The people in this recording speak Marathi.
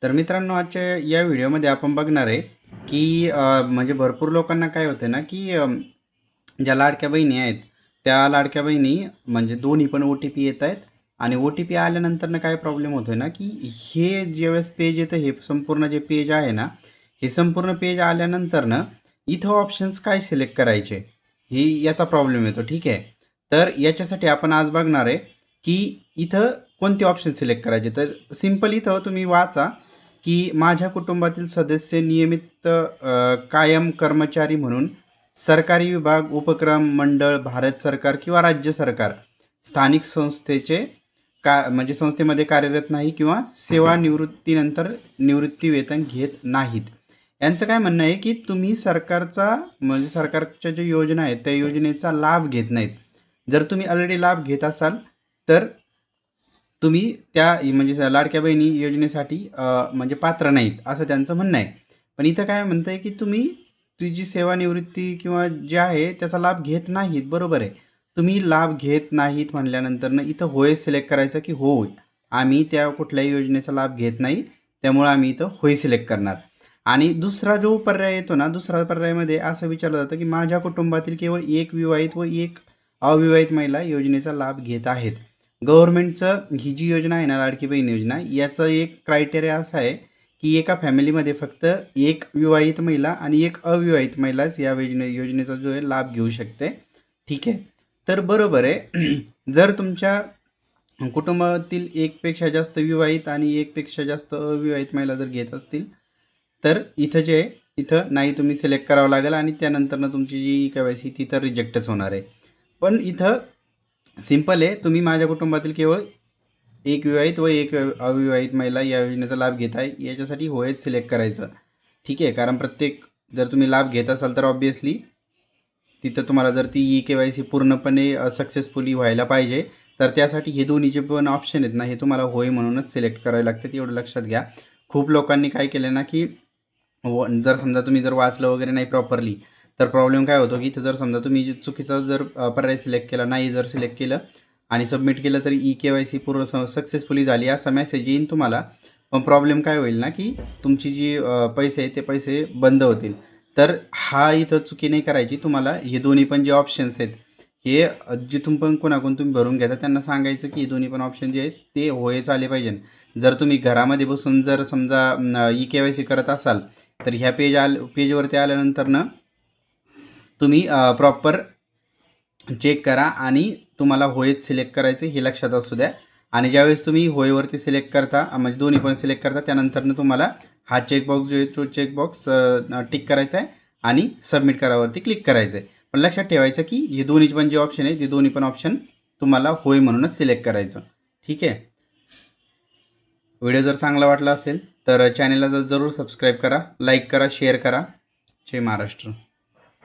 तर मित्रांनो, आजच्या या व्हिडिओमध्ये आपण बघणार आहे की म्हणजे भरपूर लोकांना काय होतं ना की ज्या लाडक्या बहिणी आहेत त्या लाडक्या बहिणी म्हणजे दोन्ही पण ओ-टी-पी येत आहेत आणि ओ-टी-पी आल्यानंतर काय प्रॉब्लेम होतोय ना की हे ज्यावेळेस पेज येतं, हे संपूर्ण जे पेज आहे ना, हे संपूर्ण पेज आल्यानंतर इथं ऑप्शन्स काय सिलेक्ट करायचे ही याचा प्रॉब्लेम येतो. ठीक आहे, तर याच्यासाठी आपण आज बघणार आहे की इथं कोणते ऑप्शन सिलेक्ट करायचे. तर सिंपल इथं तुम्ही वाचा की माझ्या कुटुंबातील सदस्य नियमित कायम कर्मचारी म्हणून सरकारी विभाग, उपक्रम, मंडळ, भारत सरकार किंवा राज्य सरकार, स्थानिक संस्थेचे म्हणजे संस्थेमध्ये कार्यरत नाही किंवा सेवानिवृत्तीनंतर निवृत्ती वेतन घेत नाहीत. यांचं काय म्हणणं आहे की तुम्ही सरकारचा म्हणजे सरकारच्या ज्या योजना आहेत त्या योजनेचा लाभ घेत नाहीत. जर तुम्ही ऑलरेडी लाभ घेत असाल तर तुम्ही त्या म्हणजे लाडक्या बहिणी योजनेसाठी म्हणजे पात्र नाहीत असं त्यांचं म्हणणं आहे. पण इथं काय म्हणतं आहे की तुम्ही तुझी सेवानिवृत्ती किंवा जे आहे त्याचा लाभ घेत नाहीत. बरोबर आहे, तुम्ही लाभ घेत नाहीत म्हणल्यानंतर इथं होय सिलेक्ट करायचं की होय आम्ही त्या कुठल्याही योजनेचा लाभ घेत नाही, त्यामुळे आम्ही इथं होय सिलेक्ट करणार. आणि दुसरा जो पर्याय येतो ना, दुसरा पर्यायामध्ये असं विचारलं जातं की माझ्या कुटुंबातील केवळ एक विवाहित व एक अविवाहित महिला योजनेचा लाभ घेत आहेत. गव्हर्नमेंटचं ही जी योजना आहे ना, लाडकी बहीण योजना, याचं एक क्रायटेरिया असा आहे की एका फॅमिलीमध्ये फक्त एक विवाहित महिला आणि एक अविवाहित महिलाच या योजनेचा जो आहे लाभ घेऊ शकते. ठीक आहे, तर बरोबर आहे. जर तुमच्या कुटुंबातील एकपेक्षा जास्त विवाहित आणि एकपेक्षा जास्त अविवाहित महिला जर घेत असतील तर इथं जे आहे इथं नाही तुम्ही सिलेक्ट करावं लागेल आणि त्यानंतर तुमची जी KYC ती तर रिजेक्टच होणार आहे. पण इथं सिंपल आहे, तुम्ही माझ्या कुटुंबातील केवळ एक विवाहित व एक अविवाहित महिला या योजनेचा लाभ घेत आहे याच्यासाठी होयच सिलेक्ट करायचं. ठीक आहे, कारण प्रत्येक जर तुम्ही लाभ घेत असाल तर ऑब्वियसली तिथं तुम्हाला जर ती KYC पूर्णपणे सक्सेसफुली व्हायला पाहिजे, तर त्यासाठी हे दोन्ही जे पण ऑप्शन आहेत ना, हे तुम्हाला होय म्हणूनच सिलेक्ट करावे लागतात. एवढं लक्षात घ्या. खूप लोकांनी काय केलं ना की जर समजा तुम्ही जर वाचलं वगैरे नाही प्रॉपरली तर प्रॉब्लेम काय होतो की इथं जर समजा तुम्ही चुकीचा जर पर्याय सिलेक्ट केला, नाही जर सिलेक्ट केलं आणि सबमिट केलं तरी KYC पूर्ण सक्सेसफुली झाली असा मेसेज येईन तुम्हाला. पण प्रॉब्लेम काय होईल ना की तुमची जी पैसे आहेत ते पैसे बंद होतील. तर हा इथं चुकी नाही करायची. तुम्हाला हे दोन्ही पण जे ऑप्शन्स आहेत हे जिथून पण कोणाकडून तुम्ही भरून घेता त्यांना सांगायचं की हे दोन्ही पण ऑप्शन जे आहेत ते होयच आले पाहिजे. जर तुम्ही घरामध्ये बसून जर समजा KYC करत असाल तर ह्या पेजवरती आल्यानंतर तुम्ही प्रॉपर चेक करा आणि तुम्हाला होयच सिलेक्ट करायचं हे लक्षात असू द्या. आणि ज्यावेळेस तुम्ही होयवरती सिलेक्ट करता म्हणजे दोन्ही पण सिलेक्ट करता त्यानंतर तुम्हाला हा चेकबॉक्स जो आहे तो चेकबॉक्स टिक करायचा आहे आणि सबमिट करावरती क्लिक करायचं आहे. पण लक्षात ठेवायचं की हे दोन्ही पण जे ऑप्शन आहे ते दोन्ही पण ऑप्शन तुम्हाला होय म्हणूनच सिलेक्ट करायचं. ठीक आहे, व्हिडिओ जर चांगला वाटला असेल तर चॅनलला जरूर सबस्क्राईब करा, लाईक करा, शेअर करा. जय महाराष्ट्र.